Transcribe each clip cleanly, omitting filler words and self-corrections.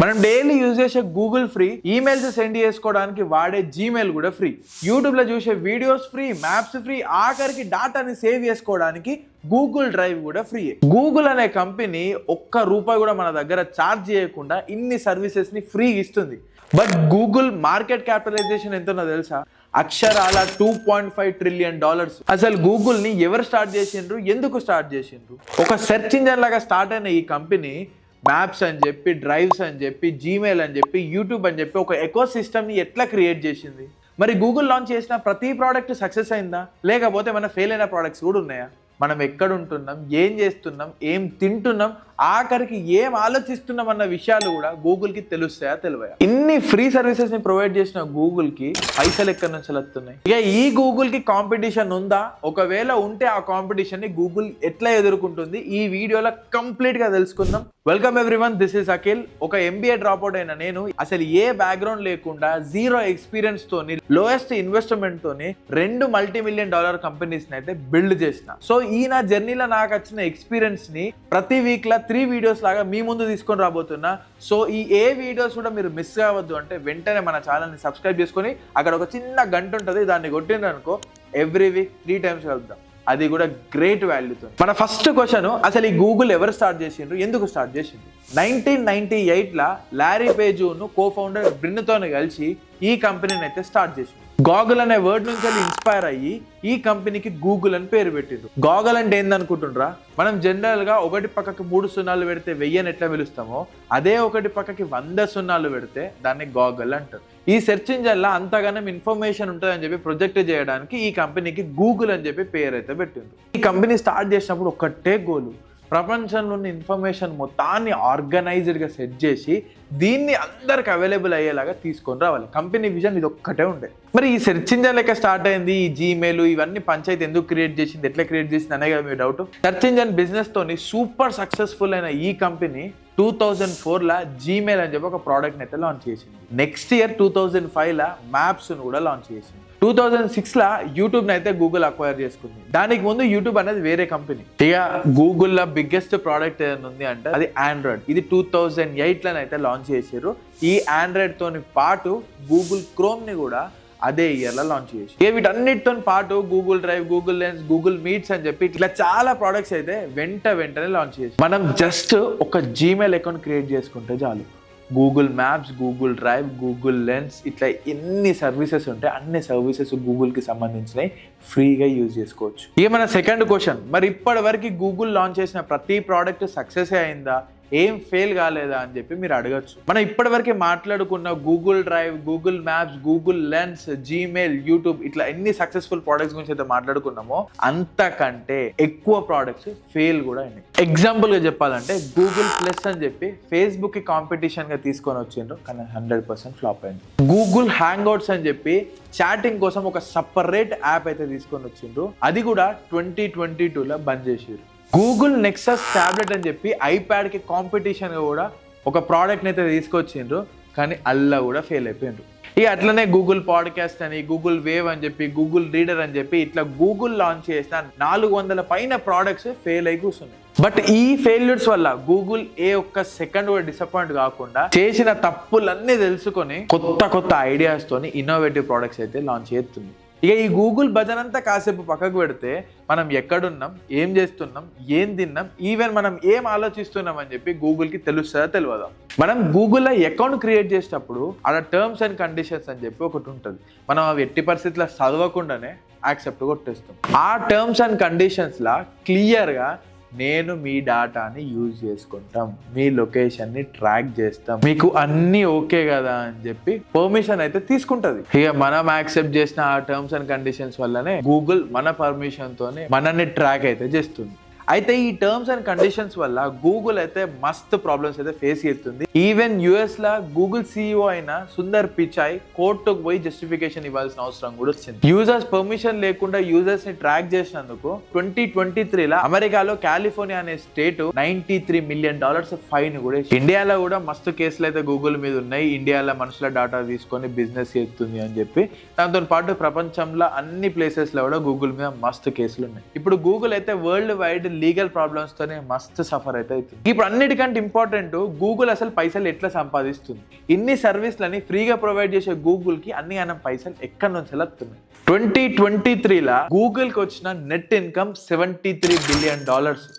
మనం daily use చేసే Google free, emails send చేసుకోవడానికి వాడే జీమెయిల్ కూడా ఫ్రీ, యూట్యూబ్లో చూసే వీడియోస్ ఫ్రీ, మ్యాప్స్ ఫ్రీ, ఆఖరికి డాటాని సేవ్ చేసుకోవడానికి గూగుల్ డ్రైవ్ కూడా ఫ్రీ. గూగుల్ అనే కంపెనీ ఒక్క రూపాయి కూడా మన దగ్గర ఛార్జ్ చేయకుండా ఇన్ని సర్వీసెస్ని ఫ్రీ ఇస్తుంది. బట్ గూగుల్ మార్కెట్ క్యాపిటలైజేషన్ ఎంతనో తెలుసా? అక్షరాల $2.5 ట్రిలియన్. అసలు గూగుల్ని ఎవరు స్టార్ట్ చేసిండ్రు, ఎందుకు స్టార్ట్ చేసిండ్రు? ఒక సెర్చ్ ఇంజన్ లాగా స్టార్ట్ అయిన ఈ కంపెనీ మ్యాప్స్ అని చెప్పి, డ్రైవ్స్ అని చెప్పి, జీమెయిల్ అని చెప్పి, యూట్యూబ్ అని చెప్పి ఒక ఎకో సిస్టమ్ని ఎట్లా క్రియేట్ చేసింది? మరి గూగుల్ లాంచ్ చేసిన ప్రతి ప్రోడక్ట్ సక్సెస్ అయిందా, లేకపోతే మన ఫెయిల్ అయిన ప్రోడక్ట్స్ కూడా ఉన్నాయా? మనం ఎక్కడ ఉంటున్నాం, ఏం చేస్తున్నాం, ఏం తింటున్నాం, ఆఖరికి ఏం ఆలోచిస్తున్నాం అన్న విషయాలు కూడా గూగుల్కి తెలుస్తాయా, తెలివయా? ఇన్ని ఫ్రీ సర్వీసెస్ని ప్రొవైడ్ చేసిన గూగుల్కి పైసలు ఎక్కడి నుంచి వస్తున్నాయి? ఇక ఈ గూగుల్కి కాంపిటీషన్ ఉందా? ఒకవేళ ఉంటే ఆ కాంపిటీషన్ని గూగుల్ ఎట్లా ఎదుర్కొంటుంది ఈ వీడియోలో కంప్లీట్గా తెలుసుకుందాం. Welcome everyone, this is Akhil. ఒక ఎంబీఏ డ్రాప్ అవుట్ అయిన నేను అసలు ఏ బ్యాక్గ్రౌండ్ లేకుండా జీరో ఎక్స్పీరియన్స్ తోని, లోయెస్ట్ ఇన్వెస్ట్మెంట్ తోని 2 multi-million-dollar కంపెనీస్ అయితే బిల్డ్ చేసిన. సో ఈ నా జర్నీలో నాకు వచ్చిన ఎక్స్పీరియన్స్ ని ప్రతి వీక్ లా 3 వీడియోస్ లాగా మీ ముందు తీసుకొని రాబోతున్నా. సో ఈ ఏ వీడియోస్ కూడా మీరు మిస్ కావద్దు అంటే వెంటనే మన ఛానల్ ని సబ్స్క్రైబ్ చేసుకొని అక్కడ ఒక చిన్న గంట ఉంటుంది, దాన్ని కొట్టిండ్రు అనుకో ఎవ్రీ వీక్ 3 times కలుద్దాం, అది కూడా గ్రేట్ వాల్యూతో. మన ఫస్ట్ క్వశ్చన్, అసలు ఈ గూగుల్ ఎవరు స్టార్ట్ చేసిండ్రు, ఎందుకు స్టార్ట్ చేసిండ్రు? 1998 లారీ పేజును కో ఫౌండర్ బ్రిన్తో కలిసి ఈ కంపెనీని అయితే స్టార్ట్ చేసిండ్రు. గాగుల్ అనే వర్డ్ నుంచి ఇన్స్పైర్ అయ్యి ఈ కంపెనీకి గూగుల్ అని పేరు పెట్టిండ్రు. గాగుల్ అంటే ఏందనుకుంటుండ్రా? మనం జనరల్ గా ఒకటి పక్కకి 3 సున్నాలు పెడితే 1000 ఎట్లా పిలుస్తామో, అదే ఒకటి పక్కకి 100 సున్నాలు పెడితే దాన్ని గాగుల్ అంటారు. ఈ సెర్చ్ ఇంజన్ లా అంతగానం ఇన్ఫర్మేషన్ ఉంటుందని చెప్పి ప్రొజెక్ట్ చేయడానికి ఈ కంపెనీకి గూగుల్ అని చెప్పి పేరు అయితే పెట్టిండ్రు. ఈ కంపెనీ స్టార్ట్ చేసినప్పుడు ఒక్కటే గోలు, ప్రపంచంలోని ఇన్ఫర్మేషన్ మొత్తాన్ని ఆర్గనైజ్డ్గా సెట్ చేసి దీన్ని అందరికి అవైలబుల్ అయ్యేలాగా తీసుకొని రావాలి. కంపెనీ విజన్ ఇది ఒక్కటే ఉండే. మరి ఈ సెర్చ్ ఇంజన్ లెక్క స్టార్ట్ అయింది, ఈ జీమెయిల్ ఇవన్నీ పంచాయతీ ఎందుకు క్రియేట్ చేసింది, ఎట్లా క్రియేట్ చేసింది అనే కదా మీ డౌట్. సెర్చ్ ఇంజన్ బిజినెస్ తోని సూపర్ సక్సెస్ఫుల్ అయిన ఈ కంపెనీ 2004 జీమెయిల్ అని చెప్పి ఒక ప్రోడక్ట్ని అయితే లాంచ్ చేసింది. నెక్స్ట్ ఇయర్ 2005 మ్యాప్స్ కూడా లాంచ్ చేసింది. 2006 యూట్యూబ్ని అయితే గూగుల్ అక్వైర్ చేసుకుంది. దానికి ముందు యూట్యూబ్ అనేది వేరే కంపెనీ. ఇక గూగుల్లో బిగ్గెస్ట్ ప్రోడక్ట్ ఏదైనా ఉంది అంటే అది ఆండ్రాయిడ్. ఇది 2008 అయితే లాంచ్ చేశారు. ఈ ఆండ్రాయిడ్ తోని పాటు గూగుల్ క్రోమ్ ని కూడా అదే ఇయర్ లో లాంచ్ చేసి, వీటన్నిటితో పాటు Google Drive, Google Lens, Google Meets అని చెప్పి ఇట్లా చాలా ప్రోడక్ట్స్ అయితే వెంటనే లాంచ్ చేసి, మనం జస్ట్ ఒక జీమెయిల్ అకౌంట్ క్రియేట్ చేసుకుంటే చాలు, Google maps, Google Drive, Google lens ఇట్లా ఎన్ని సర్వీసెస్ ఉంటాయి అన్ని సర్వీసెస్ గూగుల్కి సంబంధించినవి ఫ్రీగా యూజ్ చేసుకోవచ్చు. ఇక మన సెకండ్ క్వశ్చన్, మరి ఇప్పటి వరకు గూగుల్ లాంచ్ చేసిన ప్రతి ప్రోడక్ట్ సక్సెస్ అయిందా, ఏం ఫెయిల్ కాలేదా అని చెప్పి మీరు అడగచ్చు. మనం ఇప్పటివరకు మాట్లాడుకున్న Google Drive, Google maps, Google lens, Gmail, YouTube ఇట్లా ఎన్ని సక్సెస్ఫుల్ ప్రోడక్ట్స్ గురించి అయితే మాట్లాడుకున్నామో అంతకంటే ఎక్కువ ప్రోడక్ట్స్ ఫెయిల్ కూడా అయినాయి. ఎగ్జాంపుల్ గా చెప్పాలంటే గూగుల్ ప్లస్ అని చెప్పి ఫేస్బుక్ కి కాంపిటీషన్ గా తీసుకొని వచ్చిండ్రు, కానీ 100% ఫ్లాప్ అయింది. గూగుల్ హ్యాంగ్అవుట్స్ అని చెప్పి చాటింగ్ కోసం ఒక సపరేట్ యాప్ అయితే తీసుకొని వచ్చిండ్రు, అది కూడా 2022లో బంద్ చేసారు. గూగుల్ నెక్సస్ టాబ్లెట్ అని చెప్పి ఐప్యాడ్ కి కాంపిటీషన్ గా కూడా ఒక ప్రోడక్ట్ అయితే తీసుకొచ్చిండ్రు, కానీ అల్లా కూడా ఫెయిల్ అయిపోయిండ్రు. ఇక అట్లనే గూగుల్ పాడ్కాస్ట్ అని, గూగుల్ వేవ్ అని చెప్పి, గూగుల్ రీడర్ అని చెప్పి ఇట్లా గూగుల్ లాంచ్ చేసిన 400 పైన ప్రోడక్ట్స్ ఫెయిల్ అయి కూర్చున్నాయి. బట్ ఈ ఫెయిల్యూర్స్ వల్ల గూగుల్ ఏ ఒక్క సెకండ్ కూడా డిసప్పాయింట్ కాకుండా చేసిన తప్పులన్నీ తెలుసుకొని కొత్త ఐడియాస్ తోని ఇన్నోవేటివ్ ప్రోడక్ట్స్ అయితే లాంచ్ చేస్తుంది. ఇక ఈ గూగుల్ భజన్ అంతా కాసేపు పక్కకు పెడితే మనం ఎక్కడున్నాం, ఏం చేస్తున్నాం, ఏం తిన్నాం, ఈవెన్ మనం ఏం ఆలోచిస్తున్నాం అని చెప్పి గూగుల్కి తెలుస్తుందా తెలియదా? మనం గూగుల్లో అకౌంట్ క్రియేట్ చేసేటప్పుడు అలా టర్మ్స్ అండ్ కండిషన్స్ అని చెప్పి ఒకటి ఉంటుంది. మనం అవి ఎట్టి పరిస్థితుల్లో చదవకుండానే యాక్సెప్ట్ కొట్టేస్తాం. ఆ టర్మ్స్ అండ్ కండిషన్స్లా క్లియర్గా నేను మీ డాటాని యూజ్ చేసుకుంటాం, మీ లొకేషన్ని ట్రాక్ చేస్తాం, మీకు అన్ని ఓకే కదా అని చెప్పి పర్మిషన్ అయితే తీసుకుంటది. ఇక మనం యాక్సెప్ట్ చేసిన ఆ టర్మ్స్ అండ్ కండిషన్స్ వల్లనే గూగుల్ మన పర్మిషన్ తోనే మనల్ని ట్రాక్ అయితే చేస్తుంది. అయితే ఈ టర్మ్స్ అండ్ కండిషన్స్ వల్ల గూగుల్ అయితే మస్తు ప్రాబ్లమ్స్ అయితే ఫేస్ చేస్తుంది. ఈవెన్ యుఎస్ లా గూగుల్ CEO అయిన సుందర్ పిచాయ్ కోర్టుకు పోయి జస్టిఫికేషన్ ఇవ్వాల్సిన అవసరం కూడా వచ్చింది. యూజర్స్ పర్మిషన్ లేకుండా యూజర్స్ ని ట్రాక్ చేసినందుకు 2023 అమెరికాలో కాలిఫోర్నియా అనే స్టేట్ $93 million ఫైన్ కూడా. ఇండియాలో కూడా మస్తు కేసులు అయితే గూగుల్ మీద ఉన్నాయి. ఇండియాలో మనుషుల డాటా తీసుకొని బిజినెస్ చేస్తుంది అని చెప్పి, దాంతో పాటు ప్రపంచంలో అన్ని ప్లేసెస్ లో కూడా గూగుల్ మీద మస్తు కేసులు ఉన్నాయి. ఇప్పుడు గూగుల్ అయితే వరల్డ్ వైడ్ లీగల్ ప్రాబ్లమ్స్ తోనే మస్తు సఫర్ అయితే అవుతుంది. ఇప్పుడు అన్నిటికంటే ఇంపార్టెంట్, గూగుల్ అసలు పైసలు ఎట్లా సంపాదిస్తుంది. ఇన్ని సర్వీస్లని ఫ్రీగా ప్రొవైడ్ చేసే గూగుల్ కి అన్ని అన్నం పైసలు ఎక్కడి నుంచి వస్తున్నాయి. 2023 గూగుల్ కి వచ్చిన నెట్ ఇన్కమ్ $73 బిలియన్.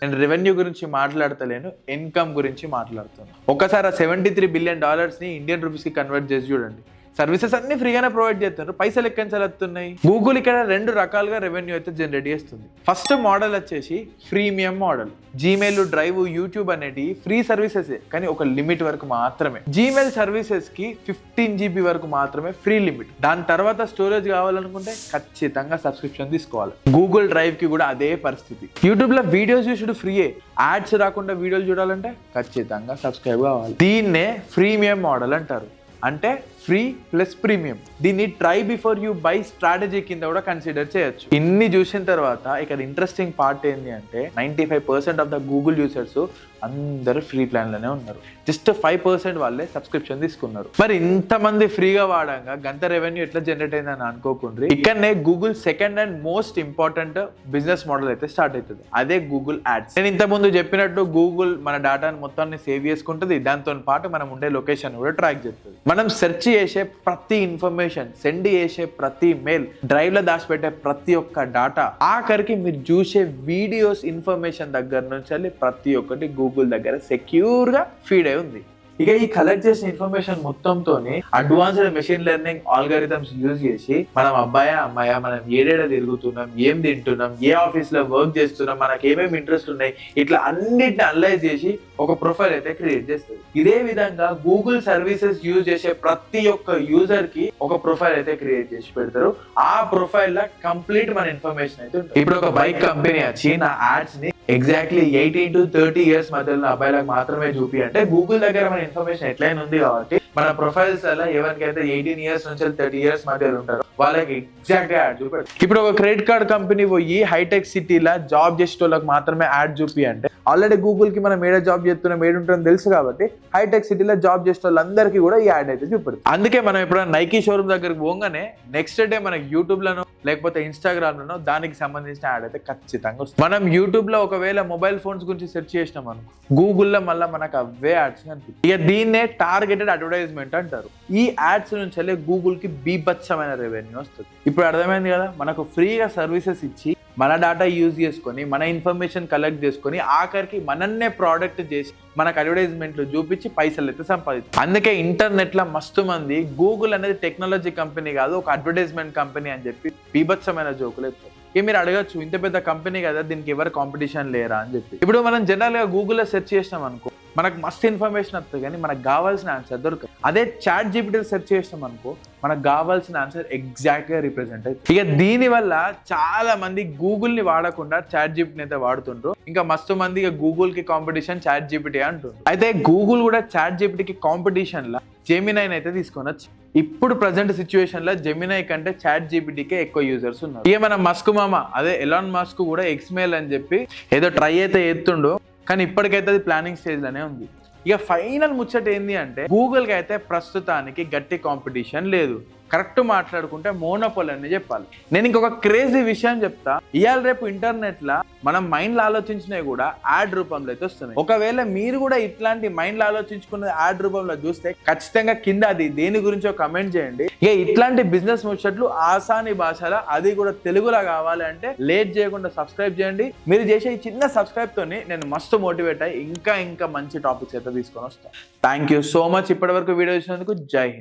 నేను రెవెన్యూ గురించి మాట్లాడతలేను, ఇన్కమ్ గురించి మాట్లాడుతాను. ఒకసారి ఆ $73 బిలియన్ ని ఇండియన్ రూపీస్ కి కన్వర్ట్ చేసి చూడండి. సర్వీసెస్ అన్ని ఫ్రీగానే ప్రొవైడ్ చేస్తున్నారు, పైసలు ఎక్కడి నుంచి వస్తున్నాయి. గూగుల్ ఇక్కడ 2 రకాలుగా రెవెన్యూ అయితే జనరేట్ చేస్తుంది. ఫస్ట్ మోడల్ వచ్చేసి freemium model. Gmail, drive, YouTube అనేటి ఫ్రీ సర్వీసెస్, కానీ ఒక లిమిట్ వరకు మాత్రమే. జీమెయిల్ సర్వీసెస్ కి 15 GB వరకు మాత్రమే ఫ్రీ లిమిట్. దాని తర్వాత స్టోరేజ్ కావాలనుకుంటే ఖచ్చితంగా సబ్స్క్రిప్షన్ తీసుకోవాలి. గూగుల్ డ్రైవ్ కి కూడా అదే పరిస్థితి. యూట్యూబ్ లో వీడియోస్ చూసుడు ఫ్రీయే, యాడ్స్ రాకుండా వీడియోలు చూడాలంటే ఖచ్చితంగా సబ్స్క్రైబ్ కావాలి. దీన్నే ఫ్రీమియం మోడల్ అంటారు, అంటే ఫ్రీ ప్లస్ ప్రీమియం. దీన్ని try before you by strategy కింద కూడా కన్సిడర్ చేయొచ్చు. ఇన్ని చూసిన తర్వాత ఇక్కడ ఇంట్రెస్టింగ్ పార్ట్ ఏంటి అంటే 95% ఆఫ్ ద గూగుల్ యూజర్స్ అందరూ ఫ్రీ ప్లాన్ లోనే ఉన్నారు. జస్ట్ 5% వాళ్ళే సబ్స్క్రిప్షన్ తీసుకున్నారు. మరి ఇంతమంది ఫ్రీగా వాడంగా గంత రెవెన్యూ ఎట్లా జనరేట్ అయిందని అనుకోకుండా ఇక్కడనే Google second and most important business model అయితే స్టార్ట్ అవుతుంది. అదే గూగుల్ యాడ్స్. నేను ఇంతకుముందు చెప్పినట్టు గూగుల్ మన డేటాను మొత్తాన్ని సేవ్ చేసుకుంటుంది, దాంతో పాటు మనం ఉండే లొకేషన్ కూడా ట్రాక్ చేస్తుంది. మనం సెర్చ్ చేసే ప్రతి ఇన్ఫర్మేషన్, సెండ్ చేసే ప్రతి మెయిల్, డ్రైవ్ లో దాచిపెట్టే ప్రతి ఒక్క డేటా, ఆఖరికి మీరు చూసే వీడియోస్ ఇన్ఫర్మేషన్ దగ్గర నుంచి ప్రతి ఒక్కటి గూగుల్ దగ్గర సెక్యూర్ గా ఫీడ్ అయి ఉంది. ఇక ఈ కలెక్ట్ చేసిన ఇన్ఫర్మేషన్ మొత్తంతోనే advanced machine learning algorithms use చేసి మనం అమ్మాయా మనం ఏడేడ తిరుగుతున్నాం, ఏం తింటున్నాం, ఏ ఆఫీస్ లో వర్క్ చేస్తున్నాం, మనకి ఏమేమి ఇంట్రెస్ట్ ఉన్నాయి, ఇట్లా అన్నిటిని అనలైజ్ చేసి ఒక ప్రొఫైల్ అయితే క్రియేట్ చేస్తుంది. ఇదే విధంగా గూగుల్ సర్వీసెస్ యూజ్ చేసే ప్రతి ఒక్క యూజర్ కి ఒక ప్రొఫైల్ అయితే క్రియేట్ చేసి పెడతారు. ఆ ప్రొఫైల్ లో కంప్లీట్ మన ఇన్ఫర్మేషన్ అయితే ఉంటుంది. ఇప్పుడు ఒక బైక్ కంపెనీ వచ్చి నా యాడ్స్ ని ఎగ్జాక్ట్లీ 18 to 30 years మధ్యలో అబ్బాయిలకు మాత్రమే చూపి అంటే గూగుల్ దగ్గర మన ఇన్ఫర్మేషన్ ఎట్లయినా ఉంది కాబట్టి మన ప్రొఫైల్స్ అలా ఎవరికైతే 18 years నుంచి 30 years మధ్యలో ఉంటారో వాళ్ళకి ఎగ్జాక్ట్ గా యాడ్ చూపెడతారు. ఇప్పుడు ఒక క్రెడిట్ కార్డ్ కంపెనీ పోయి హైటెక్ సిటీలో జాబ్ చేసే వాళ్ళకి మాత్రమే యాడ్ చూపి అంటే ఆల్రెడీ గూగుల్ కి మనం ఏడ జాబ్ చేస్తున్నాం ఏడుంటుందని తెలుసు కాబట్టి హైటెక్ సిటీలో జాబ్ చేసే వాళ్ళందరికీ కూడా ఈ యాడ్ అయితే చూపెడతారు. అందుకే మనం ఎప్పుడైనా నైకీ షోరూమ్ దగ్గరికి పోగానే నెక్స్ట్ డే మనకి యూట్యూబ్ లోనో లేకపోతే ఇన్స్టాగ్రామ్ లోనో దానికి సంబంధించిన యాడ్ అయితే ఖచ్చితంగా వస్తుంది. మనం యూట్యూబ్ లో ఒకవేళ మొబైల్ ఫోన్స్ గురించి సెర్చ్ చేసినాం అనుకో, గూగుల్లో మళ్ళీ మనకు అవే యాడ్స్ కనిపిస్తాయి. ఇక దీన్నే టార్గెటెడ్ అడ్వర్టైజ్మెంట్ అంటారు. ఈ యాడ్స్ నుంచి గూగుల్ కి బీభత్సమైన రెవెన్యూ వస్తుంది. ఇప్పుడు అర్థమైంది కదా, మనకు ఫ్రీగా సర్వీసెస్ ఇచ్చి మన డేటా యూజ్ చేసుకొని మన ఇన్ఫర్మేషన్ కలెక్ట్ చేసుకొని ఆఖరికి మనన్నే ప్రోడక్ట్ చేసి మనకు అడ్వర్టైజ్మెంట్లు చూపించి పైసలు అయితే సంపాదించారు. అందుకే ఇంటర్నెట్ లో మస్తు మంది గూగుల్ అనేది టెక్నాలజీ కంపెనీ కాదు, ఒక అడ్వర్టైజ్మెంట్ కంపెనీ అని చెప్పి బీభత్సమైన జోకులు ఎత్తారు. ఇక మీరు అడగచ్చు, ఇంత పెద్ద కంపెనీ కదా దీనికి ఎవరు కాంపిటీషన్ లేరా అని చెప్పి. ఇప్పుడు మనం జనరల్ గా గూగుల్లో సెర్చ్ చేసినాం అనుకో, మనకు మస్తు ఇన్ఫర్మేషన్ వస్తుంది కానీ మనకు కావాల్సిన ఆన్సర్ దొరకదు. అదే చాట్ జీపీటీ సెర్చ్ చేసినాం అనుకో, మనకు కావాల్సిన ఆన్సర్ ఎగ్జాక్ట్ గా రిప్రజెంట్ అవుతుంది. ఇక దీని వల్ల చాలా మంది గూగుల్ ని వాడకుండా చాట్ జీపీటీని అయితే వాడుతుండ్రు. ఇంకా మస్తు మంది ఇక గూగుల్ కి కాంపిటీషన్ చాట్ జీపీటీ అంటుండ్రు. అయితే గూగుల్ కూడా చాట్ జీపీటీకి కాంపిటీషన్ లా జెమినైని అయితే తీసుకొనొచ్చు. ఇప్పుడు ప్రజెంట్ సిచ్యువేషన్ లో జెమినై కంటే చాట్ జీపీటీకే ఎక్కువ యూజర్స్ ఉన్నారు. ఇక మన మస్క్ మామ అదే ఎలాన్ మస్క్ కూడా ఎక్స్మెయిల్ అని చెప్పి ఏదో ట్రై అయితే ఎత్తుండో, కానీ ఇప్పటికైతే అది ప్లానింగ్ స్టేజ్ లోనే ఉంది. ఇక ఫైనల్ ముచ్చట ఏంది అంటే గూగుల్ కి అయితే ప్రస్తుతానికి గట్టి కాంపిటీషన్ లేదు. కరెక్ట్ మాట్లాడుకుంటే మోనోపోల్ అని చెప్పాలి. నేను ఇంకొక క్రేజీ విషయం చెప్తా. ఇవాళ రేపు ఇంటర్నెట్ లా మనం మైండ్ లో ఆలోచించినవి కూడా యాడ్ రూపంలో అయితే వస్తున్నాయి. ఒకవేళ మీరు కూడా ఇట్లాంటి మైండ్ లో ఆలోచించుకున్న యాడ్ రూపంలో చూస్తే ఖచ్చితంగా కింద అది దేని గురించో కమెంట్ చేయండి. ఇక ఇట్లాంటి బిజినెస్ ముచ్చట్లు ఆసాని భాషలో అది కూడా తెలుగులో కావాలి అంటే లేట్ చేయకుండా సబ్స్క్రైబ్ చేయండి. మీరు చేసే ఈ చిన్న సబ్స్క్రైబ్ తోని నేను మస్తు మోటివేట్ అయ్యి ఇంకా మంచి టాపిక్స్ అయితే తీసుకొని వస్తాను. థ్యాంక్ యూ సో మచ్ ఇప్పటి వరకు వీడియో చూసినందుకు. జై హింద్.